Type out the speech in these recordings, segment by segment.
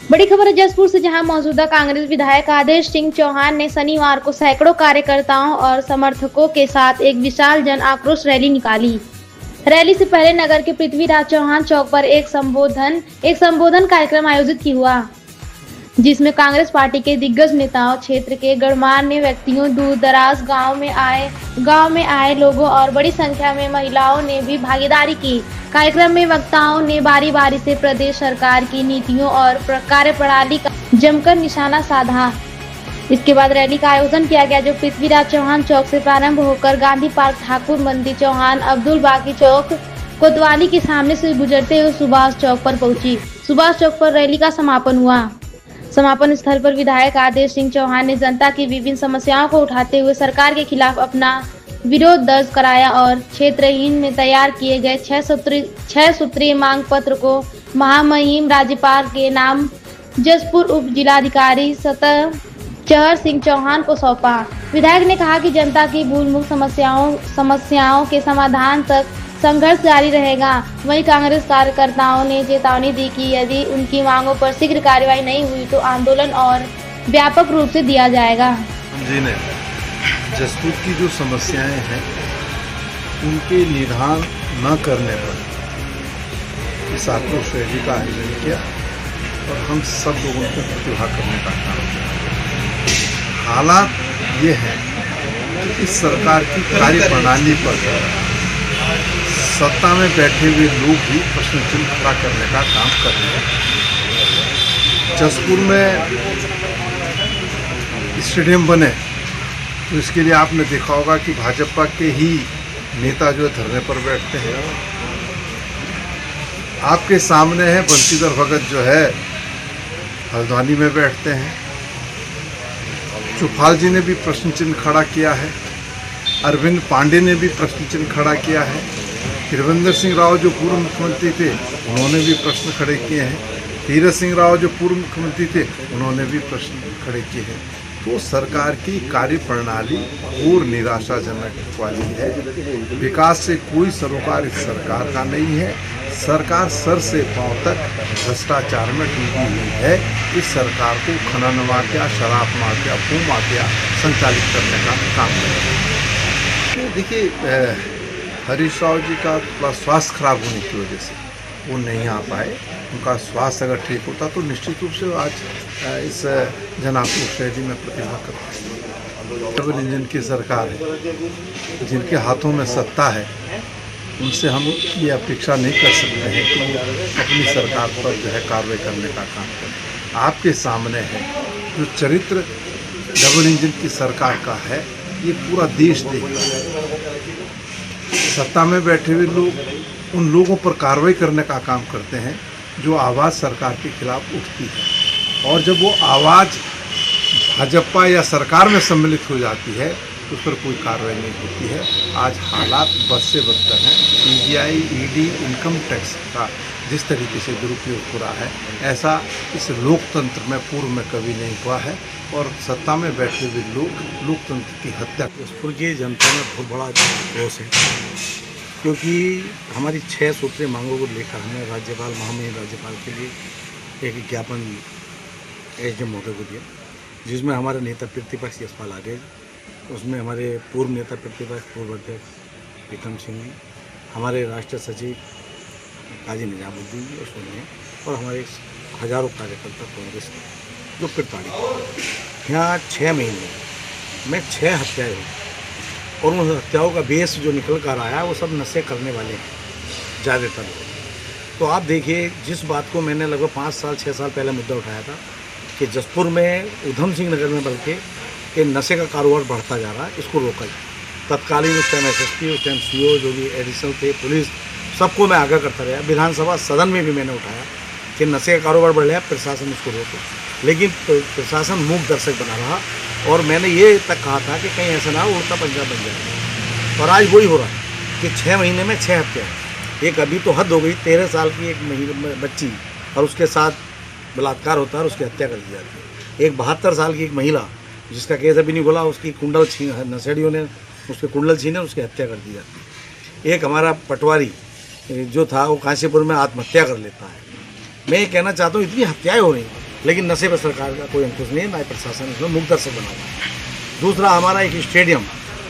बड़ी खबर है जसपुर से, जहां मौजूदा कांग्रेस विधायक आदेश सिंह चौहान ने शनिवार को सैकड़ों कार्यकर्ताओं और समर्थकों के साथ एक विशाल जन आक्रोश रैली निकाली। रैली से पहले नगर के पृथ्वीराज चौहान चौक पर एक संबोधन कार्यक्रम आयोजित किया हुआ, जिसमें कांग्रेस पार्टी के दिग्गज नेताओं, क्षेत्र के गणमान्य व्यक्तियों, दूर दराज गांव में आए लोगों और बड़ी संख्या में महिलाओं ने भी भागीदारी की। कार्यक्रम में वक्ताओं ने बारी बारी से प्रदेश सरकार की नीतियों और कार्यप्रणाली का जमकर निशाना साधा। इसके बाद रैली का आयोजन किया गया, जो पृथ्वीराज चौहान चौक से प्रारंभ होकर गांधी पार्क, ठाकुर मंदिर चौहान, अब्दुल बाकी चौक, कोतवाली के सामने से गुजरते हुए सुभाष चौक पर पहुंची। सुभाष चौक पर रैली का समापन हुआ। समापन स्थल पर विधायक आदेश सिंह चौहान ने जनता की विभिन्न समस्याओं को उठाते हुए सरकार के खिलाफ अपना विरोध दर्ज कराया और क्षेत्रहीन में तैयार किए गए 6 सूत्रीय मांग पत्र को महामहिम राज्यपाल के नाम जसपुर उप जिलाधिकारी चहर सिंह चौहान को सौंपा। विधायक ने कहा कि जनता की मूलभूत समस्याओं के समाधान तक संघर्ष जारी रहेगा। वहीं कांग्रेस कार्यकर्ताओं ने चेतावनी दी कि यदि उनकी मांगों पर शीघ्र कार्रवाई नहीं हुई तो आंदोलन और व्यापक रूप से दिया जाएगा। जी ने जसपुर की जो समस्याएं हैं उनके निदान न करने पर इस आक्रोश रैली का आयोजन किया और हम सब लोगों को प्रतिभाग करने का काम किया। हालात ये है कि इस सरकार की कार्यप्रणाली पर सत्ता में बैठे हुए लोग भी प्रश्न चिन्ह खड़ा करने का काम कर रहे हैं। जसपुर में स्टेडियम बने तो इसके लिए आपने देखा होगा कि भाजपा के ही नेता जो धरने पर बैठते हैं। आपके सामने है बंशीधर भगत जो है हल्द्वानी में बैठते हैं। चौपाल जी ने भी प्रश्न चिन्ह खड़ा किया है। अरविंद पांडे ने भी प्रश्न चिन्ह खड़ा किया है। त्रिवेंद्र सिंह राव जो पूर्व मुख्यमंत्री थे उन्होंने भी प्रश्न खड़े किए हैं। तीरथ सिंह राव जो पूर्व मुख्यमंत्री थे उन्होंने भी प्रश्न खड़े किए हैं। तो सरकार की कार्यप्रणाली और निराशाजनक वाली है। विकास से कोई सरोकार इस सरकार का नहीं है। सरकार सर से पांव तक भ्रष्टाचार में डूबी हुई है। इस सरकार को खनन माफिया, शराब माफिया, भू माफिया संचालित करने का काम कर रहा है। देखिए, हरीश राव जी का थोड़ा स्वास्थ्य खराब होने की वजह से वो नहीं आ पाए। उनका स्वास्थ्य अगर ठीक होता तो निश्चित रूप से आज इस जन आक्रोश रैली में प्रतिभाग करते। डबल इंजन की सरकार है, जिनके हाथों में सत्ता है, उनसे हम ये अपेक्षा नहीं कर सकते हैं कि वो अपनी सरकार पर जो है कार्रवाई करने का काम करें। आपके सामने है जो चरित्र डबल इंजन की सरकार का है, ये पूरा देश देखता है। सत्ता में बैठे हुए लोग उन लोगों पर कार्रवाई करने का काम करते हैं जो आवाज़ सरकार के खिलाफ उठती है, और जब वो आवाज़ भाजपा या सरकार में सम्मिलित हो जाती है तो उस पर कोई कार्रवाई नहीं होती है। आज हालात बद से बदतर हैं। सीबीआई, ईडी, इनकम टैक्स का जिस तरीके से दुरुपयोग हो रहा है, ऐसा इस लोकतंत्र में पूर्व में कभी नहीं हुआ है। और सत्ता में बैठे हुए लोग लोकतंत्र की हत्या। जसपुर की जनता में बहुत बड़ा रोष है, क्योंकि हमारी 6 सूत्रीय मांगों को लेकर हमने राज्यपाल, महामहिम राज्यपाल के लिए एक ज्ञापन एसडीएम महोदय को दिया, जिसमें हमारे नेता प्रतिपक्ष यशपाल आर्य, उसमें हमारे पूर्व नेता प्रतिपक्ष पूर्व अध्यक्ष प्रीतम सिंह जी, हमारे राष्ट्रीय सचिव काजी निजामुद्दीन जी और हमारे हजारों कार्यकर्ता कांग्रेस के जो प्रताड़ित। यहाँ 6 महीने में 6 हत्याएँ हुई और उन हत्याओं का बेस जो निकल कर आया वो सब नशे करने वाले हैं ज़्यादातर। तो आप देखिए, जिस बात को मैंने लगभग 5 साल 6 साल पहले मुद्दा उठाया था कि जसपुर में उधम सिंह नगर में बल्कि कि नशे का कारोबार बढ़ता जा रहा है, इसको रोका जाए। तत्कालीन उस टाइम एसएसपी, उस टाइम सीओ जो भी एडिशनल थे, पुलिस, सबको मैं आगाह करता रहा। विधानसभा सदन में भी मैंने उठाया कि नशे का कारोबार बढ़ रहा है, प्रशासन इसको रोको, लेकिन प्रशासन मूक दर्शक बना रहा। और मैंने ये तक कहा था कि कहीं ऐसा ना हो उड़ता पंजाब बन जाए। और आज वही हो रहा है कि 6 महीने में 6 हत्याएँ। एक अभी तो हद हो गई, 13 साल की एक बच्ची और उसके साथ बलात्कार होता है और उसकी हत्या कर दी जाती है। एक 72 साल की एक महिला जिसका केस अभी नहीं बोला, उसकी कुंडल नशेड़ियों ने उसके कुंडल छीने, उसकी हत्या कर दी जाती है। एक हमारा पटवारी जो था वो काशीपुर में आत्महत्या कर लेता है। मैं ये कहना चाहता हूँ, इतनी हत्याएँ हो रही हैं लेकिन नशे पर सरकार का कोई अंकुश नहीं है, ना ही प्रशासन इसमें मुख्यदर्शक बना हुआ है। दूसरा, हमारा एक स्टेडियम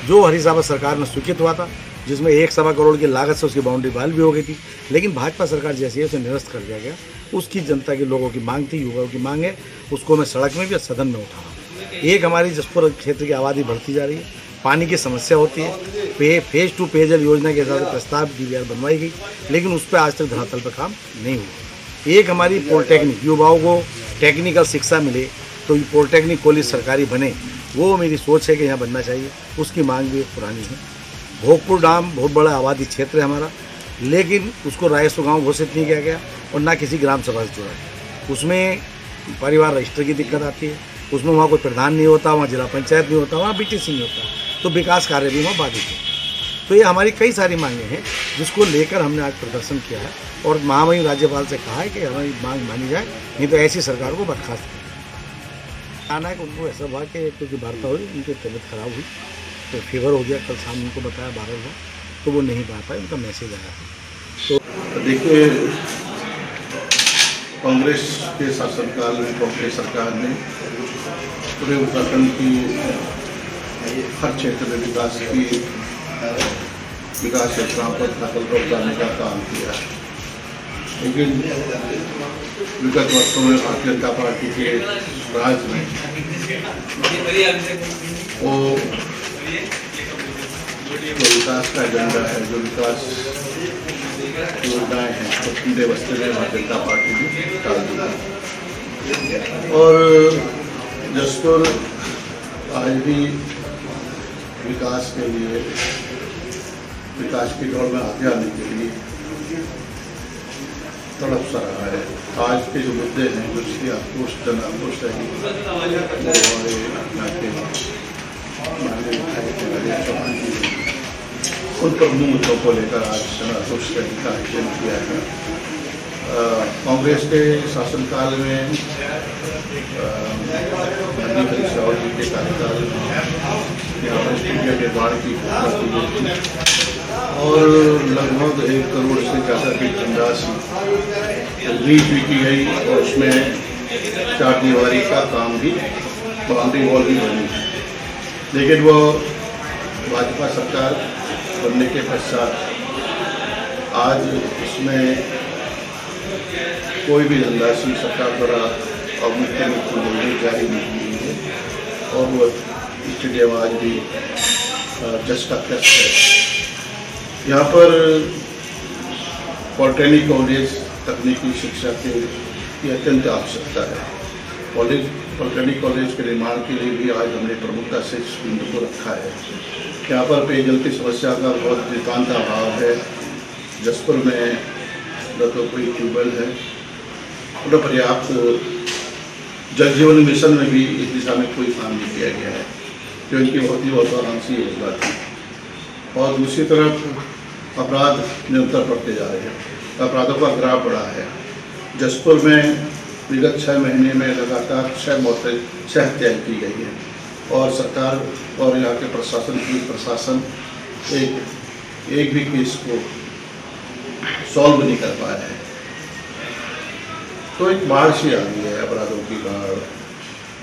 जो हरिसाबर सरकार में स्वीकृत हुआ था, जिसमें 1.25 करोड़ की लागत से उसकी बाउंड्री बहाल भी हो गई थी, लेकिन भाजपा सरकार जैसी है उसे निरस्त कर दिया गया। उसकी जनता के लोगों की मांग थी, युवाओं की मांग है, उसको मैं सड़क में भी और सदन में उठा रहा हूँ। एक, हमारी जसपुर क्षेत्र की आबादी बढ़ती जा रही है, पानी की समस्या होती है। फेज 2 पेयजल योजना के हिसाब से प्रस्ताव DVR बनवाई गई, लेकिन उस पर आज तक धरातल पर काम नहीं हुआ। एक, हमारी पॉलिटेक्निक, युवाओं को टेक्निकल शिक्षा मिले तो ये पॉलिटेक्निक कॉलेज सरकारी बने, वो मेरी सोच है कि यहाँ बनना चाहिए। उसकी मांग भी पुरानी है। भोगपुर डाम बहुत बड़ा आबादी क्षेत्र है हमारा, लेकिन उसको रायसो गाँव घोषित नहीं किया गया और ना किसी ग्राम सभा से जुड़ा है। उसमें परिवार रजिस्टर की दिक्कत आती है, उसमें वहाँ कोई प्रधान नहीं होता, वहाँ जिला पंचायत नहीं होता, वहाँ BTC नहीं होता, तो विकास कार्य भी वहाँ बाधित है। तो ये हमारी कई सारी मांगें हैं जिसको लेकर हमने आज प्रदर्शन किया है और महामहिम राज्यपाल से कहा है कि हमारी मांग मानी जाए, नहीं तो ऐसी सरकार को बर्खास्त करें। आना है कि उनको ऐसा हुआ कि क्योंकि वार्ता हुई, उनकी तबीयत खराब हुई तो फीवर हो गया, कल शाम उनको बताया 12 हुआ तो वो नहीं पा पाए, उनका मैसेज आया। तो देखिए, कांग्रेस के शासनकाल में कांग्रेस सरकार ने पूरे उत्तराखंड की हर क्षेत्र में विकास योजनाओं पर नकल पर जाने का काम किया है। लेकिन विगत वर्षों में भारतीय जनता पार्टी के राज में वो जो विकास का एजेंडा है, जो विकास योजनाएं हैं, तो ठंडे बस्ते में भारतीय जनता पार्टी ने डाल दी। और जसपुर आज भी विकास के लिए, विकास की दौड़ में आगे आने के लिए तड़प सा रहा है। आज के जो मुद्दे हैं, जो इसकी आक्रोश जन आक्रोश रही, वो हमारे यहाँ के माननीय विधायक चौहान जी उन प्रमुख मुद्दों को लेकर आज जन आक्रोश रैली का आयोजन किया है। कांग्रेस के शासनकाल में माननीय हरीश रावत जी के कार्यकाल में यहाँ पर स्टेडियम निर्माण की घोषणा की गई थी और लगभग 1 करोड़ से ज़्यादा की धनराशि रिलीज भी की गई और उसमें 4 दीवारी का काम भी, बाउंड्री वॉल भी बनी। लेकिन वो भाजपा सरकार बनने के पश्चात आज इसमें कोई भी धनराशि सरकार द्वारा मुख्य जारी नहीं हुई है और वो स्टेडियम आज भी जस का तस है। यहाँ पर पॉलिटेक्निक कॉलेज तकनीकी शिक्षा की अत्यंत आवश्यकता है। पॉलिटेक्निक कॉलेज के निर्माण के लिए भी आज हमने प्रमुखता से इस बिंदु को रखा है। यहाँ पर पेयजल की समस्या का बहुत नितांत अभाव है। जसपुर में न तो कोई ट्यूबवेल है, न पर्याप्त जल जीवन मिशन में भी इस दिशा में कोई काम नहीं किया गया है, जो इनकी बहुत ही महत्वाकांक्षी योजना थी। और दूसरी तरफ अपराध निरंतर बढ़ते जा रहे हैं, अपराधों का ग्राफ बढ़ा है। जसपुर में विगत 6 महीने में लगातार 6 मौतें, 6 हत्याएँ की गई हैं और सरकार और यहाँ के प्रशासन एक भी केस को सॉल्व नहीं कर पाया है। तो एक बाढ़ सी आ गई है, अपराधों की बाढ़,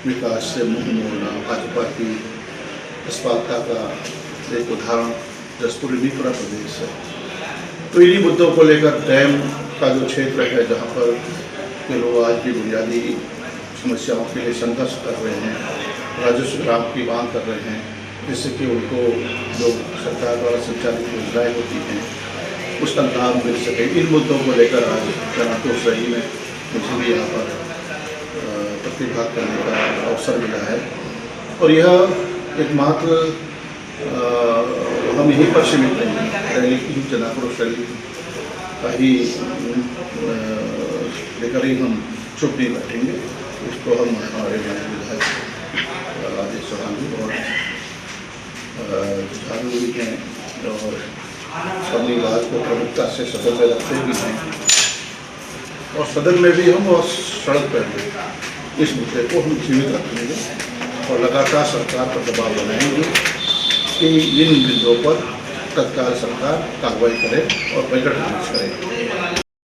विकास से मुंह मोड़ना, भाजपा की असफलता का एक उदाहरण जसपुर इन्हीं पूरा प्रदेश है। तो इन्हीं मुद्दों को लेकर डैम का जो क्षेत्र है, जहाँ पर के लोग आज भी बुनियादी समस्याओं के लिए संघर्ष कर रहे हैं, राजस्व ग्राम की मांग कर रहे हैं, जिससे कि उनको जो सरकार द्वारा संचालित योजनाएँ होती हैं उसका लाभ मिल सके। इन मुद्दों को लेकर आज जनाक्रोश रैली में मुझे भी यहाँ पर प्रतिभाग करने का अवसर मिला है और यह एकमात्र हम यहीं पर सीमित नहीं हैं। रैली की जनाक्रोश रैली का ही लेकर ही हम चुप नहीं बैठेंगे। इसको हम हमारे विधायक राजेश चौहान जी और झाड़ू भी हैं और अपनी बात को प्रमुखता से सदन में रखते भी हैं और सदन में भी हम और सड़क पर भी इस मुद्दे को हम जीवित रखेंगे और लगातार सरकार पर दबाव बनाएंगे कि इन बिंदुओं पर तत्काल सरकार कार्रवाई करे और बजट रिलीज करे।